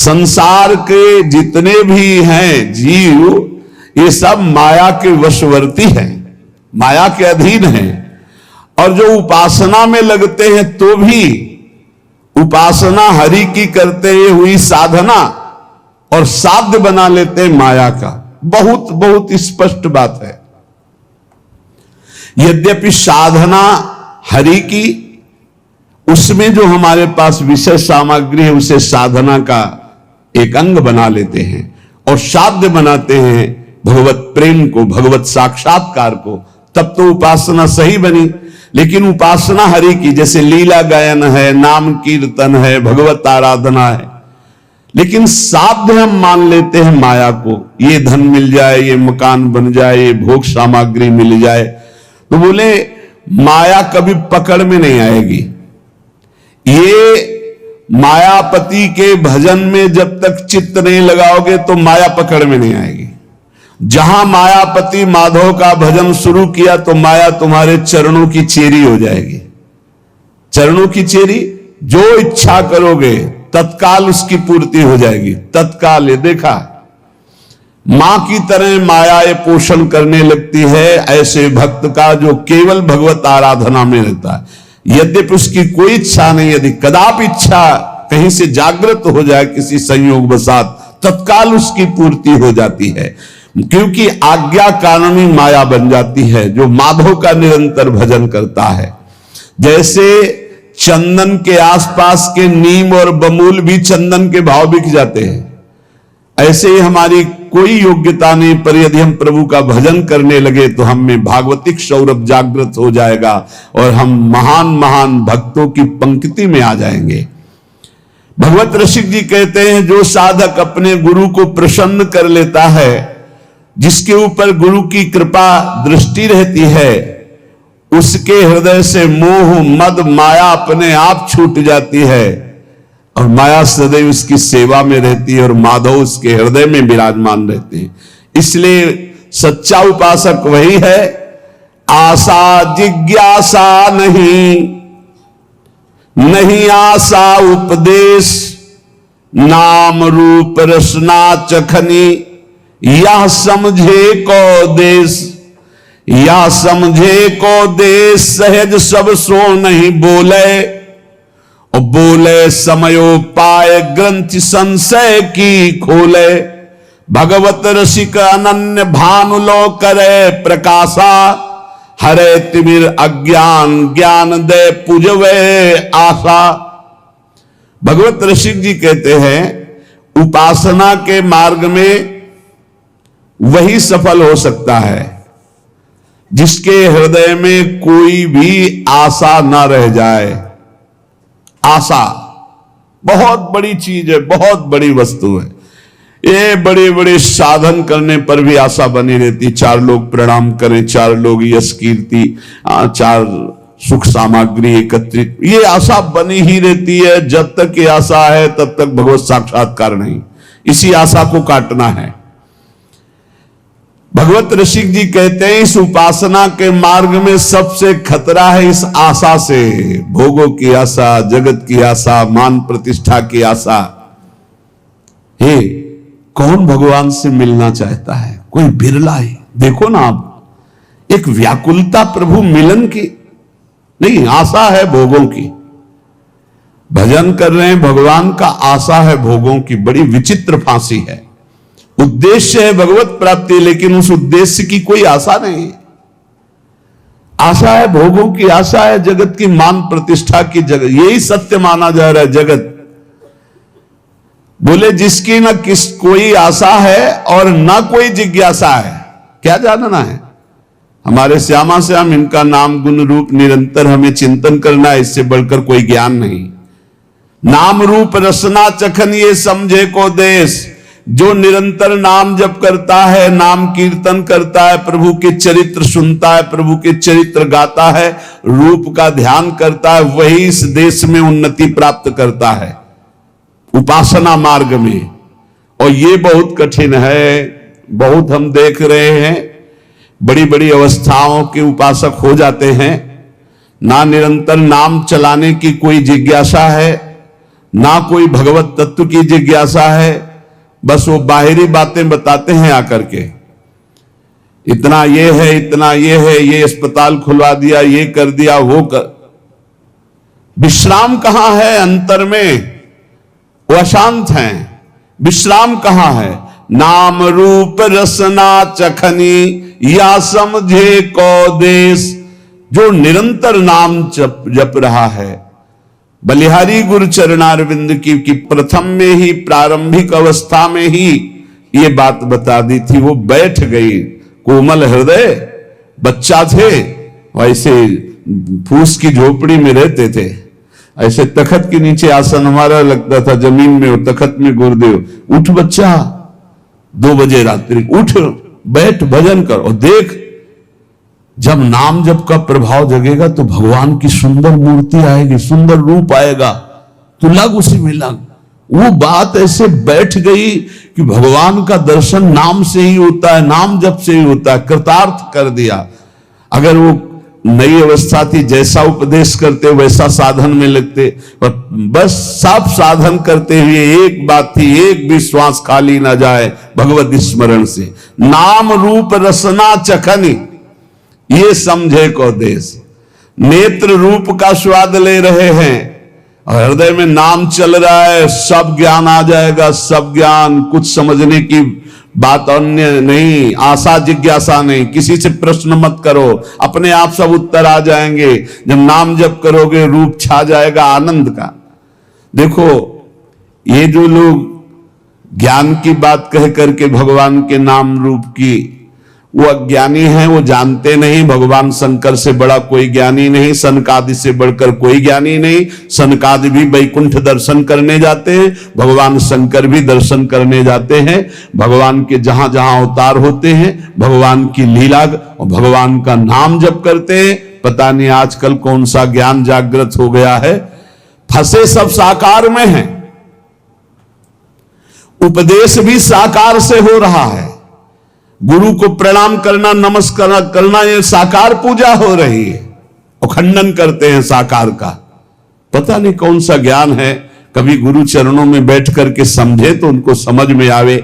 संसार के जितने भी हैं जीव, ये सब माया के वशवर्ती हैं, माया के अधीन हैं। और जो उपासना में लगते हैं तो भी उपासना हरि की करते हुई साधना और साध्य बना लेते हैं माया का। बहुत बहुत स्पष्ट बात है। यद्यपि साधना हरि की, उसमें जो हमारे पास विषय सामग्री है उसे साधना का एक अंग बना लेते हैं और साध्य बनाते हैं भगवत प्रेम को, भगवत साक्षात्कार को, तब तो उपासना सही बनी। लेकिन उपासना हरि की, जैसे लीला गायन है, नाम कीर्तन है, भगवत आराधना है, लेकिन साध्य हम मान लेते हैं माया को। ये धन मिल जाए, ये मकान बन जाए, ये भोग सामग्री मिल जाए, तो बोले माया कभी पकड़ में नहीं आएगी। ये मायापति के भजन में जब तक चित्त नहीं लगाओगे तो माया पकड़ में नहीं आएगी। जहां मायापति माधव का भजन शुरू किया तो माया तुम्हारे चरणों की चेरी हो जाएगी। चरणों की चेरी, जो इच्छा करोगे तत्काल उसकी पूर्ति हो जाएगी, तत्काल। ये देखा, मां की तरह माया ये पोषण करने लगती है ऐसे भक्त का जो केवल भगवत आराधना में रहता है। यद्यपि उसकी कोई इच्छा नहीं, यदि कदापि इच्छा कहीं से जागृत हो जाए किसी संयोग वसात, तत्काल उसकी पूर्ति हो जाती है, क्योंकि आज्ञा कानूनी माया बन जाती है जो माधव का निरंतर भजन करता है। जैसे चंदन के आसपास के नीम और बमूल भी चंदन के भाव बिक जाते हैं, ऐसे ही हमारी कोई योग्यता नहीं, पर यदि हम प्रभु का भजन करने लगे तो हम में भागवतिक सौरभ जागृत हो जाएगा और हम महान महान भक्तों की पंक्ति में आ जाएंगे। भगवत रसिक जी कहते हैं, जो साधक अपने गुरु को प्रसन्न कर लेता है, जिसके ऊपर गुरु की कृपा दृष्टि रहती है, उसके हृदय से मोह मद माया अपने आप छूट जाती है और माया सदैव उसकी सेवा में रहती है और माधव उसके हृदय में विराजमान रहते हैं। इसलिए सच्चा उपासक वही है, आशा जिज्ञासा नहीं आशा उपदेश, नाम रूप रसना चखनी, यह समझे को देश, या समझे को देश, सहज सब सो नहीं बोले, और बोले समयो पाए ग्रंथ संशय की खोले, भगवत रसिक अनन्य भानु लो करे प्रकाशा, हरे तिमिर अज्ञान ज्ञान दे पूजवे आशा। भगवत रसिक जी कहते हैं, उपासना के मार्ग में वही सफल हो सकता है जिसके हृदय में कोई भी आशा ना रह जाए। आशा बहुत बड़ी चीज है, बहुत बड़ी वस्तु है। ये बड़े बड़े साधन करने पर भी आशा बनी रहती, चार लोग प्रणाम करें, चार लोग यश कीर्ति, चार सुख सामग्री एकत्रित, ये आशा बनी ही रहती है। जब तक ये आशा है तब तक भगवत साक्षात्कार नहीं। इसी आशा को काटना है। भगवत रसिक जी कहते हैं, इस उपासना के मार्ग में सबसे खतरा है इस आशा से, भोगों की आशा, जगत की आशा, मान प्रतिष्ठा की आशा। हे, कौन भगवान से मिलना चाहता है? कोई बिरला है। देखो ना आप, एक व्याकुलता प्रभु मिलन की नहीं, आशा है भोगों की। भजन कर रहे हैं भगवान का, आशा है भोगों की। बड़ी विचित्र फांसी है। उद्देश्य है भगवत प्राप्ति, लेकिन उस उद्देश्य की कोई आशा नहीं। आशा है भोगों की, आशा है जगत की मान प्रतिष्ठा की। जगत यही सत्य माना जा रहा है। जगत बोले जिसकी ना किस कोई आशा है और ना कोई जिज्ञासा है, क्या जानना है? हमारे श्यामा श्याम इनका नाम गुण रूप निरंतर हमें चिंतन करना है, इससे बढ़कर कोई ज्ञान नहीं। नाम रूप रसना चखन ये समझे को देश, जो निरंतर नाम जप करता है, नाम कीर्तन करता है, प्रभु के चरित्र सुनता है, प्रभु के चरित्र गाता है, रूप का ध्यान करता है, वही इस देश में उन्नति प्राप्त करता है उपासना मार्ग में। और ये बहुत कठिन है। बहुत हम देख रहे हैं, बड़ी बड़ी अवस्थाओं के उपासक हो जाते हैं, ना निरंतर नाम चलाने की कोई जिज्ञासा है, ना कोई भगवत तत्व की जिज्ञासा है, बस वो बाहरी बातें बताते हैं आकर के, इतना ये है, इतना ये है, ये अस्पताल खुलवा दिया, ये कर दिया, वो कर। विश्राम कहां है अंतर में? वो अशांत हैं। विश्राम कहां है? नाम रूप रसना चखनी या समझे को देश। जो निरंतर नाम जप रहा है, बलिहारी गुरु चरणारविंद की प्रथम में ही, प्रारंभिक अवस्था में ही ये बात बता दी थी। वो बैठ गई, कोमल हृदय बच्चा थे, वैसे फूस की झोपड़ी में रहते थे, ऐसे तखत के नीचे आसन हमारा लगता था, जमीन में, और तखत में गुरुदेव। उठ बच्चा, 2 बजे रात्रि उठ, बैठ, भजन कर, और देख जब नाम जप का प्रभाव जगेगा तो भगवान की सुंदर मूर्ति आएगी, सुंदर रूप आएगा, तो लग उसी में लग। वो बात ऐसे बैठ गई कि भगवान का दर्शन नाम से ही होता है, नाम जप से ही होता है। कृतार्थ कर दिया। अगर वो नई अवस्था थी, जैसा उपदेश करते वैसा साधन में लगते, पर बस सब साधन करते हुए एक बात थी, एक भी श्वास खाली ना जाए भगवत स्मरण से। नाम रूप रसना चखनी ये समझे को देश। नेत्र रूप का स्वाद ले रहे हैं और हृदय में नाम चल रहा है, सब ज्ञान आ जाएगा, सब ज्ञान, कुछ समझने की बात अन्य नहीं, आशा जिज्ञासा नहीं, किसी से प्रश्न मत करो, अपने आप सब उत्तर आ जाएंगे। जब नाम जप करोगे रूप छा जाएगा आनंद का। देखो ये जो लोग ज्ञान की बात कह करके भगवान के नाम रूप की, वो अज्ञानी हैं, वो जानते नहीं भगवान शंकर से बड़ा कोई ज्ञानी नहीं, सनकादि से बढ़कर कोई ज्ञानी नहीं। सनकादि भी वैकुंठ दर्शन करने जाते हैं, भगवान शंकर भी दर्शन करने जाते हैं। भगवान के जहां जहां अवतार होते हैं, भगवान की लीला और भगवान का नाम जप करते हैं। पता नहीं आजकल कौन सा ज्ञान जागृत हो गया है, फंसे सब साकार में हैं। उपदेश भी साकार से हो रहा है, गुरु को प्रणाम करना, नमस्कार करना, ये साकार पूजा हो रही है, और खंडन करते हैं साकार का। पता नहीं कौन सा ज्ञान है, कभी गुरु चरणों में बैठ करके समझे तो उनको समझ में आवे।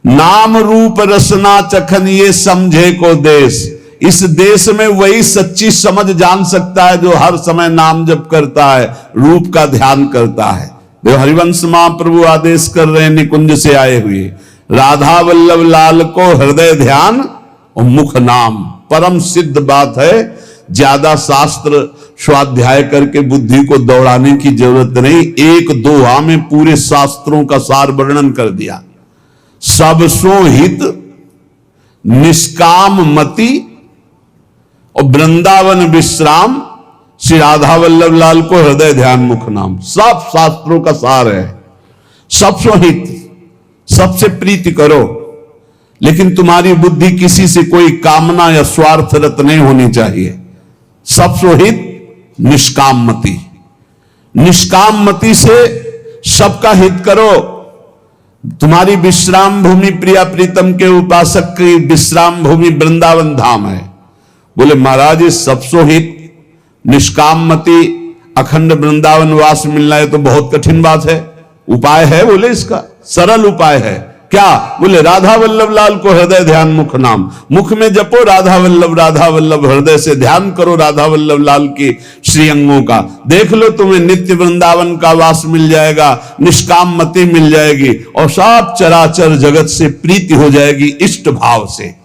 नाम रूप रसना चखन ये समझे को देश। इस देश में वही सच्ची समझ जान सकता है जो हर समय नाम जप करता है, रूप का ध्यान करता है। देव हरिवंश महाप्रभु आदेश कर रहे हैं निकुंज से आए हुए, राधा वल्लभ लाल को हृदय ध्यान और मुख नाम। परम सिद्ध बात है, ज्यादा शास्त्र स्वाध्याय करके बुद्धि को दौड़ाने की जरूरत नहीं। 1-2 में पूरे शास्त्रों का सार वर्णन कर दिया। सबसो हित निष्काम मति और वृंदावन विश्राम, श्री राधा वल्लभ लाल को हृदय ध्यान मुख नाम, सब शास्त्रों का सार है। सबसो हित, सबसे प्रीति करो, लेकिन तुम्हारी बुद्धि किसी से कोई कामना या स्वार्थरत नहीं होनी चाहिए। सबसो हित निष्काम मति, निष्काम मति से सबका हित करो। तुम्हारी विश्राम भूमि प्रिया प्रीतम के उपासक की विश्राम भूमि वृंदावन धाम है। बोले महाराज ये सबसो हित निष्काम मति अखंड वृंदावन वास मिलना है तो बहुत कठिन बात है। उपाय है? बोले इसका सरल उपाय है। क्या? बोले राधा वल्लभ लाल को हृदय ध्यान मुख नाम। मुख में जपो राधा वल्लभ, हृदय से ध्यान करो राधा वल्लभ लाल की श्रीअंगों का। देख लो तुम्हें नित्य वृंदावन का वास मिल जाएगा, निष्काम मति मिल जाएगी और सब चराचर जगत से प्रीति हो जाएगी इष्ट भाव से।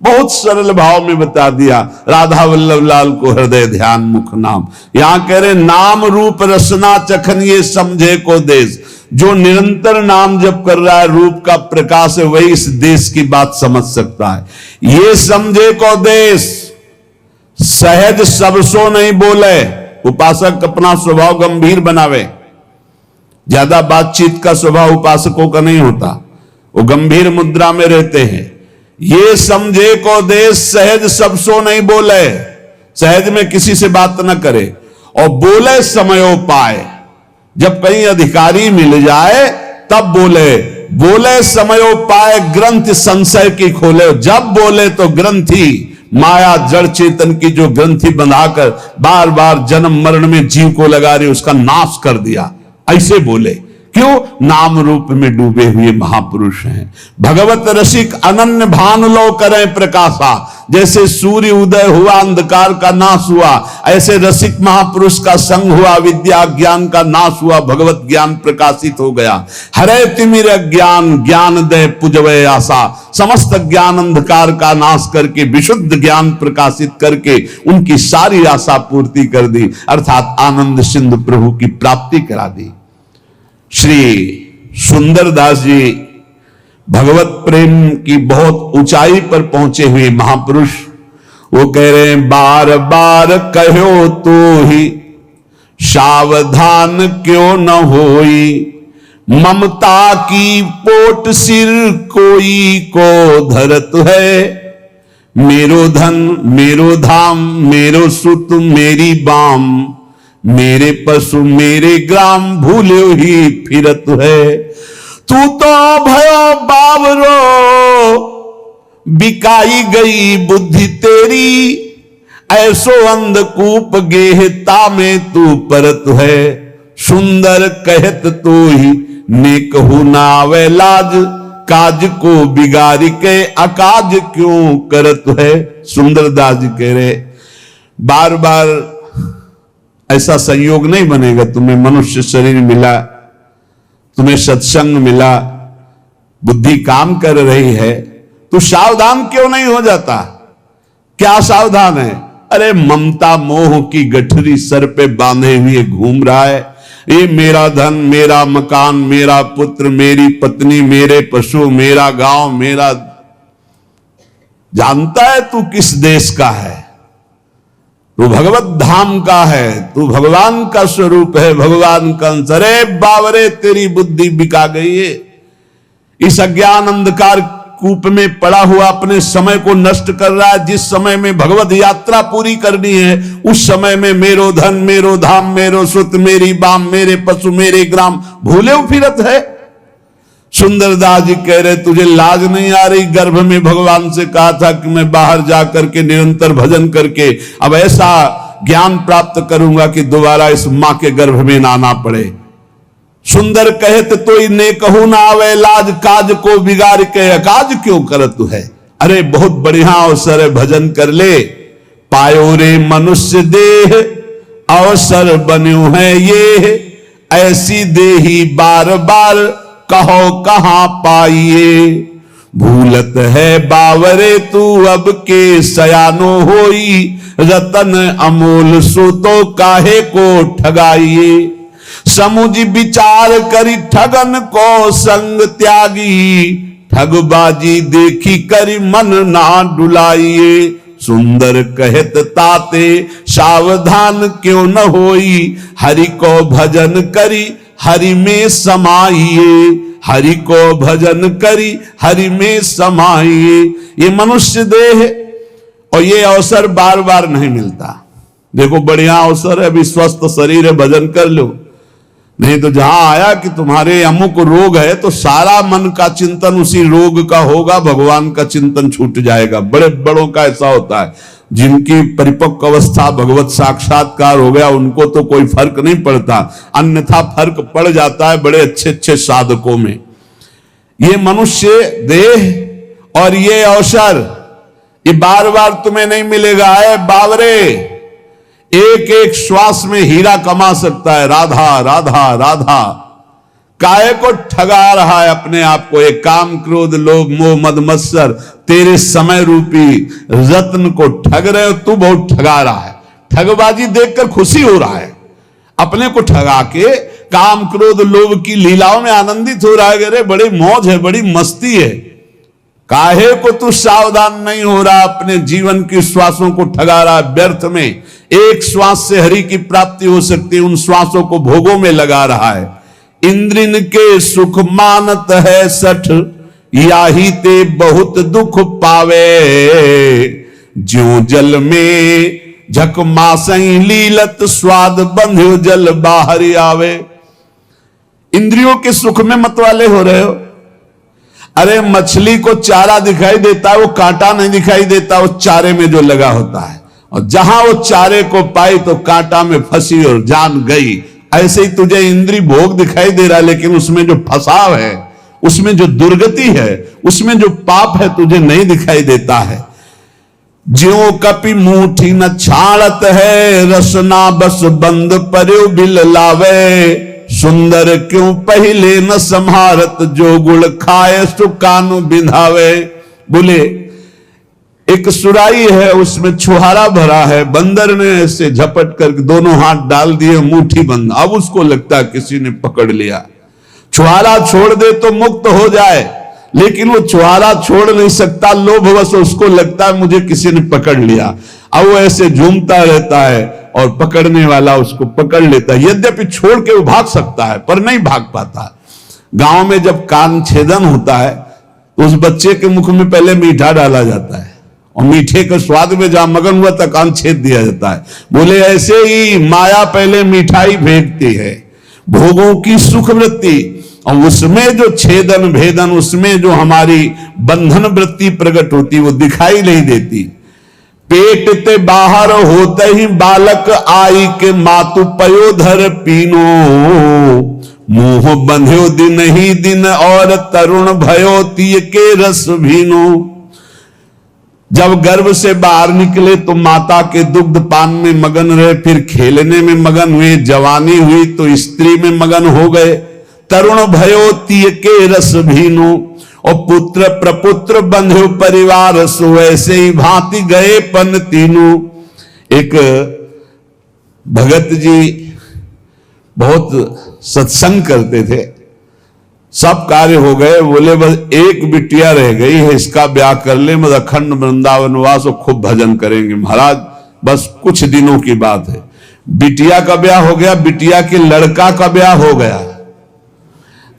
बहुत सरल भाव में बता दिया, राधा वल्लभ लाल को हृदय ध्यान मुख नाम। यहां कह रहे नाम रूप रसना चखन ये समझे को देश। जो निरंतर नाम जप कर रहा है, रूप का प्रकाश है, वही इस देश की बात समझ सकता है। ये समझे को देश सहज सबसो नहीं बोले। उपासक अपना स्वभाव गंभीर बनावे, ज्यादा बातचीत का स्वभाव उपासकों का नहीं होता, वो गंभीर मुद्रा में रहते हैं। ये समझे को देश सहज सबसो नहीं बोले, सहज में किसी से बात न करे, और बोले समयो पाए। जब कहीं अधिकारी मिल जाए तब बोले, बोले समयो पाए ग्रंथ संशय की खोले। जब बोले तो ग्रंथि माया जड़ चेतन की जो ग्रंथि बंधाकर बार बार जन्म मरण में जीव को लगा रही उसका नाश कर दिया। ऐसे बोले। क्यों? नाम रूप में डूबे हुए महापुरुष हैं। भगवत रसिक अनन्य भान लो करें प्रकाशा, जैसे सूर्य उदय हुआ अंधकार का नाश हुआ, ऐसे रसिक महापुरुष का संग हुआ, विद्या ज्ञान का नाश हुआ, भगवत ज्ञान प्रकाशित हो गया। हरे तिमिर ज्ञान ज्ञान दे पुजवे आशा, समस्त ज्ञान अंधकार का नाश करके विशुद्ध ज्ञान प्रकाशित करके उनकी सारी आशा पूर्ति कर दी, अर्थात आनंद सिंधु प्रभु की प्राप्ति करा दी। श्री सुंदरदास जी भगवत प्रेम की बहुत ऊंचाई पर पहुंचे हुए महापुरुष, वो कह रहे हैं बार बार कहो तो ही सावधान क्यों न होई, ममता की पोट सिर कोई को धरत है, मेरो धन मेरो धाम मेरो सुत मेरी बाम, मेरे पशु मेरे ग्राम भूल्यो ही फिरत है, तू तो भयो बावरो बिकाई गई बुद्धि तेरी, ऐसो अंधकूप गेहता में तू परत है, सुंदर कहत तो ही नेक हो ना वे लाज, काज को बिगाड़ी के अकाज क्यों करत है। सुंदरदास जी कह रहे बार बार ऐसा संयोग नहीं बनेगा, तुम्हें मनुष्य शरीर मिला, तुम्हें सत्संग मिला, बुद्धि काम कर रही है, तो सावधान क्यों नहीं हो जाता? क्या सावधान है? अरे ममता मोह की गठरी सर पे बांधे हुए घूम रहा है, ये मेरा धन मेरा मकान मेरा पुत्र मेरी पत्नी मेरे पशु मेरा गांव मेरा। जानता है तू किस देश का है? तू भगवत धाम का है, तू भगवान का स्वरूप है, भगवान का अंश। अरे बावरे तेरी बुद्धि बिका गई है, इस अज्ञान अंधकार कूप में पड़ा हुआ अपने समय को नष्ट कर रहा है। जिस समय में भगवत यात्रा पूरी करनी है उस समय में मेरो धन मेरो धाम मेरो सुत मेरी बाम मेरे पशु मेरे ग्राम भूले फिरत है। सुंदरदास जी कह रहे तुझे लाज नहीं आ रही? गर्भ में भगवान से कहा था कि मैं बाहर जा करके निरंतर भजन करके अब ऐसा ज्ञान प्राप्त करूंगा कि दोबारा इस मां के गर्भ में ना आना पड़े। सुंदर कहत तो ने कहू ना आवे लाज, काज को बिगाड़ के अकाज क्यों करत है। अरे बहुत बढ़िया अवसर है, भजन कर ले। पायो रे मनुष्य देह अवसर बन्यो है ये, ऐसी देही बार बार कहो कहां पाइए। भूलत है बावरे तू अब के सयानो होई, रतन अमोल सो तो काहे को ठगाइए। समुझ विचार करी ठगन को संग त्यागी, ठगबाजी देखी करी मन ना डुलाइए। सुंदर कहत ताते सावधान क्यों न होई, हरि को भजन करी हरि में समाइए। हरि को भजन करी हरि में समाइए। ये मनुष्य देह और ये अवसर बार बार नहीं मिलता। देखो बढ़िया अवसर है, अभी स्वस्थ शरीर है, भजन कर लो। नहीं तो जहां आया कि तुम्हारे अमुक रोग है तो सारा मन का चिंतन उसी रोग का होगा, भगवान का चिंतन छूट जाएगा। बड़े बड़ों का ऐसा होता है, जिनकी परिपक्व अवस्था भगवत साक्षात्कार हो गया उनको तो कोई फर्क नहीं पड़ता, अन्यथा फर्क पड़ जाता है बड़े अच्छे अच्छे साधकों में। ये मनुष्य देह और ये अवसर ये बार बार तुम्हें नहीं मिलेगा। है बावरे, एक एक श्वास में हीरा कमा सकता है। राधा राधा राधा काहे को ठगा रहा है अपने आप को? एक काम क्रोध लोभ मोह मद मत्सर तेरे समय रूपी रत्न को ठग रहे हो, तू बहुत ठगा रहा है। ठगबाजी देखकर खुशी हो रहा है, अपने को ठगा के काम क्रोध लोभ की लीलाओं में आनंदित हो रहा है। अरे बड़ी मौज है, बड़ी मस्ती है। काहे को तू सावधान नहीं हो रहा? अपने जीवन की श्वासों को ठगा रहा है व्यर्थ में। एक श्वास से हरि की प्राप्ति हो सकती है, उन श्वासों को भोगों में लगा रहा है। इंद्रिन के सुख मानत है सठ, याही ते बहुत दुख पावे। ज्यों जल में झक मासई लीलत, स्वाद बंध्यो जल बाहर आवे। इंद्रियों के सुख में मत वाले हो रहे हो। अरे मछली को चारा दिखाई देता है, वो कांटा नहीं दिखाई देता, वो चारे में जो लगा होता है। और जहां वो चारे को पाई तो कांटा में फंसी और जान गई। ऐसे ही तुझे इंद्रिय भोग दिखाई दे रहा है, लेकिन उसमें जो फसाव है, उसमें जो दुर्गति है, उसमें जो पाप है, तुझे नहीं दिखाई देता है। ज्यों कपि मूठी न छाड़त है, रसना बस बंद पर्यो बिल लावे। सुंदर क्यों पहले न संहारत, जो गुड़ खाए सो कानु बिंधावे। बोले एक सुराई है, उसमें छुहारा भरा है, बंदर ने ऐसे झपट कर दोनों हाथ डाल दिए, मुट्ठी बंद। अब उसको लगता है किसी ने पकड़ लिया। छुहारा छोड़ दे तो मुक्त हो जाए, लेकिन वो छुहारा छोड़ नहीं सकता, लोभवश उसको लगता है मुझे किसी ने पकड़ लिया। अब वो ऐसे झूमता रहता है और पकड़ने वाला उसको पकड़ लेता है। यद्यपि छोड़ के वो भाग सकता है, पर नहीं भाग पाता। गांव में जब कान छेदन होता है तो उस बच्चे के मुख में पहले मीठा डाला जाता है, और मीठे के स्वाद में जहां मगन हुआ तक कान छेद दिया जाता है। बोले ऐसे ही माया पहले मिठाई फेंकती है, भोगों की सुख वृत्ति, और उसमें जो छेदन भेदन, उसमें जो हमारी बंधन वृत्ति प्रकट होती, वो दिखाई नहीं देती। पेट ते बाहर होते ही बालक आई के मातु पयोधर पीनो। मुंह बंध्यो दिन ही दिन और तरुण भयो तीय के रस भीनो। जब गर्भ से बाहर निकले तो माता के दुग्ध पान में मगन रहे, फिर खेलने में मगन हुए, जवानी हुई तो स्त्री में मगन हो गए। तरुण भयो तीय के रस भीनो, और पुत्र प्रपुत्र बंध्यो परिवार सो, ऐसे ही भांति गए पन तीनों। एक भगत जी बहुत सत्संग करते थे, सब कार्य हो गए, बोले बस एक बिटिया रह गई है, इसका ब्याह कर ले, मतलब अखंड वृंदावन वास और खूब भजन करेंगे महाराज, बस कुछ दिनों की बात है। बिटिया का ब्याह हो गया, बिटिया के लड़का का ब्याह हो गया।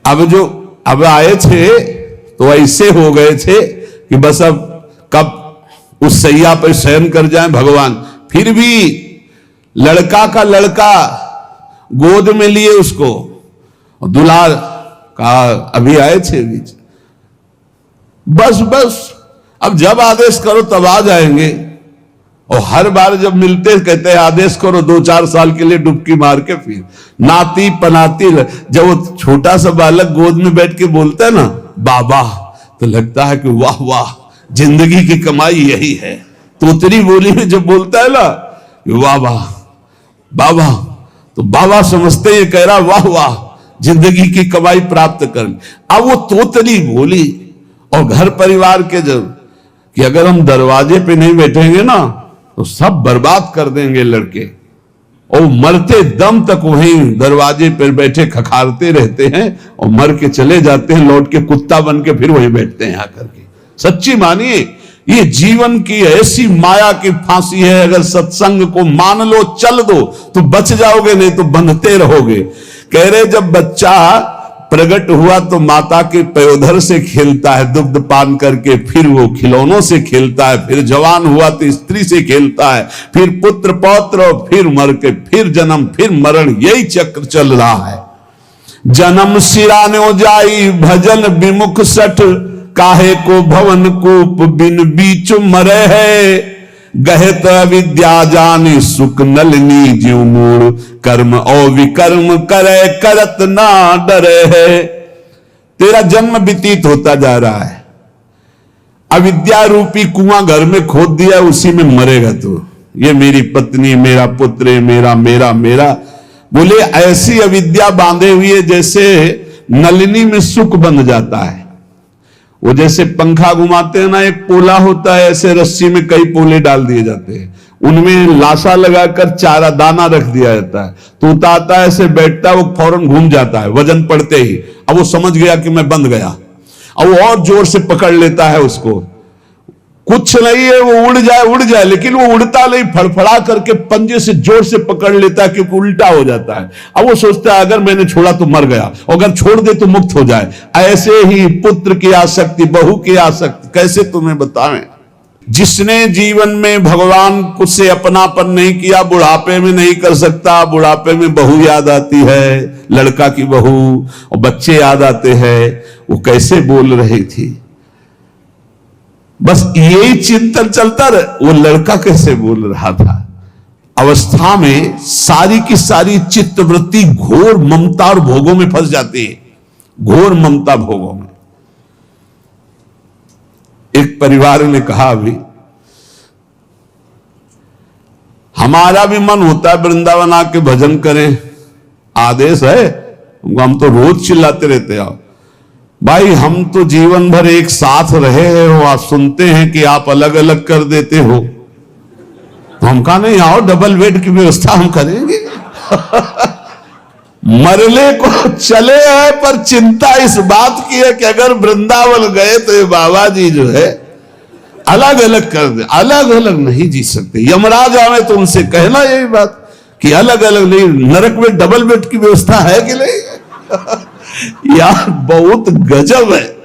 अब आए थे तो ऐसे हो गए थे कि बस अब कब उस सैया पर शयन कर जाएं भगवान। फिर भी लड़का का लड़का गोद में लिए उसको, दुलार कहा अभी आए थे बीच, बस अब जब आदेश करो तब आ जाएंगे। और हर बार जब मिलते कहते हैं आदेश करो, 2-4 साल के लिए डुबकी मार के फिर नाती पनाती। जब वो छोटा सा बालक गोद में बैठ के बोलता है ना बाबा, तो लगता है कि वाह वाह, जिंदगी की कमाई यही है। तोतरी बोली में जब बोलता है ना वाह वाह बाबा, तो बाबा समझते ये कह रहा वाह वाह, जिंदगी की कमाई प्राप्त कर। अब वो तोतरी बोली, और घर परिवार के जब कि अगर हम दरवाजे पे नहीं बैठेंगे ना तो सब बर्बाद कर देंगे लड़के, और मरते दम तक वहीं दरवाजे पर बैठे खखारते रहते हैं, और मर के चले जाते हैं, लौट के कुत्ता बन के फिर वहीं बैठते हैं आकर के। सच्ची मानिए, ये जीवन की ऐसी माया की फांसी है, अगर सत्संग को मान लो चल दो तो बच जाओगे, नहीं तो बंधते रहोगे। कह रहे जब बच्चा प्रकट हुआ तो माता के पयोधर से खेलता है दुग्ध पान करके, फिर वो खिलौनों से खेलता है, फिर जवान हुआ तो स्त्री से खेलता है, फिर पुत्र पौत्र, फिर मर के फिर जन्म फिर मरण, यही चक्र चल रहा है। जन्म सिराने जाई भजन विमुख सठ, काहे को भवन कूप बिन बीच मरे है। गहत विद्या जानी सुख नलनी ज्यों मूड़, कर्म और विकर्म करे करत ना डरे है। तेरा जन्म व्यतीत होता जा रहा है, अविद्या रूपी कुआं घर में खोद दिया, उसी में मरेगा तू। ये मेरी पत्नी, मेरा पुत्र, मेरा मेरा मेरा, बोले ऐसी अविद्या बांधे हुए जैसे नलिनी में सुख बंध जाता है। वो जैसे पंखा घुमाते हैं ना, एक पोला होता है, ऐसे रस्सी में कई पोले डाल दिए जाते हैं, उनमें लाशा लगाकर चारा दाना रख दिया जाता है, तोता आता है ऐसे बैठता है, वो फौरन घूम जाता है वजन पड़ते ही। अब वो समझ गया कि मैं बंध गया, अब वो और जोर से पकड़ लेता है उसको। कुछ नहीं है, वो उड़ जाए, लेकिन वो उड़ता नहीं, फड़फड़ा करके पंजे से जोर से पकड़ लेता है, क्योंकि उल्टा हो जाता है। अब वो सोचता है अगर मैंने छोड़ा तो मर गया, अगर छोड़ दे तो मुक्त हो जाए। ऐसे ही पुत्र की आसक्ति, बहू की आसक्ति, कैसे तुम्हें बताएं। जिसने जीवन में भगवान कुछ से अपनापन नहीं किया, बुढ़ापे में नहीं कर सकता। बुढ़ापे में बहू याद आती है, लड़का की बहू, और बच्चे याद आते हैं, वो कैसे बोल रही थी, बस यही चिंतन चलता रहे, वो लड़का कैसे बोल रहा था। अवस्था में सारी की सारी चित्त वृत्ति घोर ममता और भोगों में फंस जाती है, घोर ममता भोगों में। एक परिवार ने कहा, अभी हमारा भी मन होता है वृंदावन आके भजन करें, आदेश है, हम तो रोज चिल्लाते रहते हैं। भाई हम तो जीवन भर एक साथ रहे हैं, वो आप सुनते हैं कि आप अलग अलग कर देते हो, तो हम कहा नहीं, आओ डबल बेड की व्यवस्था हम करेंगे। मरले को चले हैं, पर चिंता इस बात की है कि अगर वृंदावन गए तो ये बाबा जी जो है अलग अलग कर दे, अलग अलग नहीं जी सकते। यमराज आवे तो उनसे कहना यही बात कि अलग अलग नहीं, नरक में डबल बेड की व्यवस्था है कि नहीं। यार बहुत गजब है।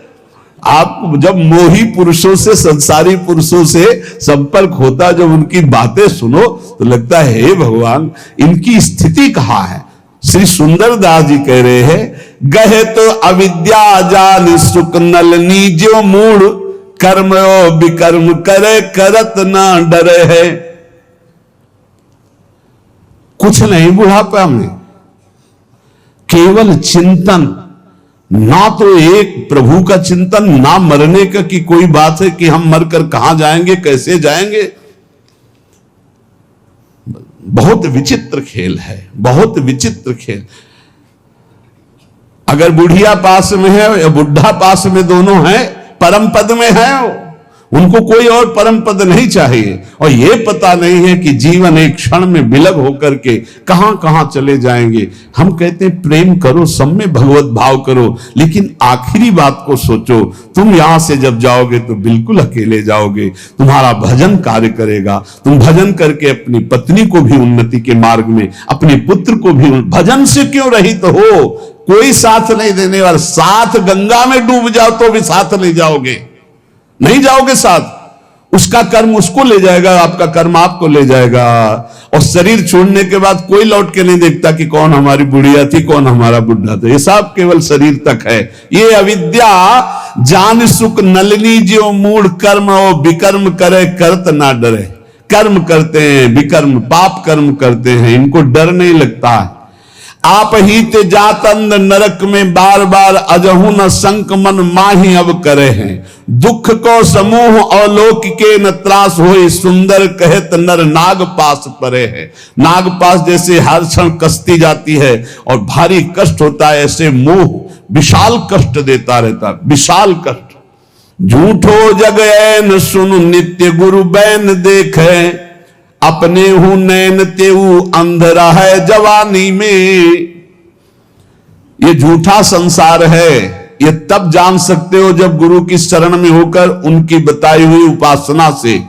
आप जब मोही पुरुषों से, संसारी पुरुषों से संपर्क होता, जब उनकी बातें सुनो तो लगता है हे भगवान, इनकी स्थिति कहां है। श्री सुंदरदास जी कह रहे हैं, गहे तो अविद्या जान सुख नलनी, जो मूड कर्म विकर्म करे करत ना डरे है। कुछ नहीं बुढ़ापा में, केवल चिंतन, ना तो एक प्रभु का चिंतन, ना मरने का कि कोई बात है कि हम मरकर कहां जाएंगे, कैसे जाएंगे। बहुत विचित्र खेल है, बहुत विचित्र खेल। अगर बुढ़िया पास में है या बुढ़ा पास में, दोनों है, परम पद में है, उनको कोई और परम पद नहीं चाहिए। और ये पता नहीं है कि जीवन एक क्षण में विलग होकर के कहां कहां चले जाएंगे। हम कहते हैं प्रेम करो, सब में भगवत भाव करो, लेकिन आखिरी बात को सोचो। तुम यहां से जब जाओगे तो बिल्कुल अकेले जाओगे, तुम्हारा भजन कार्य करेगा। तुम भजन करके अपनी पत्नी को भी उन्नति के मार्ग में, अपने पुत्र को भी, भजन से क्यों रहित हो, कोई साथ नहीं देने वाला। साथ गंगा में डूब जाओ तो भी साथ नहीं जाओगे, नहीं जाओगे साथ। उसका कर्म उसको ले जाएगा, आपका कर्म आपको ले जाएगा। और शरीर छोड़ने के बाद कोई लौट के नहीं देखता कि कौन हमारी बुढ़िया थी, कौन हमारा बुढ़ा था। ये सब केवल शरीर तक है। ये अविद्या जान सुख नलिनी, जो मूड कर्म और विकर्म करे करत ना डरे। कर्म करते हैं, विकर्म पाप कर्म करते हैं, इनको डर नहीं लगता है। आप ही ते जातंद नरक में बार बार, अजहु न संक मन माही अब करे हैं। दुख को समूह अवलोक के न त्रास होए, सुंदर कहत नर नाग पास परे है। नाग पास जैसे हर क्षण कसती जाती है और भारी कष्ट होता है, ऐसे मोह विशाल कष्ट देता रहता, विशाल कष्ट। झूठो जग ऐन सुन नित्य गुरु बैन देखे, अपने हूं नैन तेऊ अंधरा है जवानी में। ये झूठा संसार है, ये तब जान सकते हो जब गुरु की शरण में होकर उनकी बताई हुई उपासना से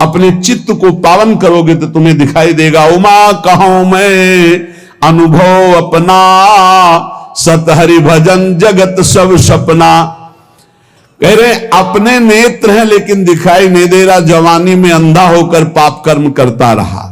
अपने चित्त को पावन करोगे तो तुम्हें दिखाई देगा। उमा कहूं मैं अनुभव अपना, सत हरि भजन जगत सब सपना। कह रहे अपने नेत्र हैं लेकिन दिखाई नहीं दे रहा, जवानी में अंधा होकर पाप कर्म करता रहा।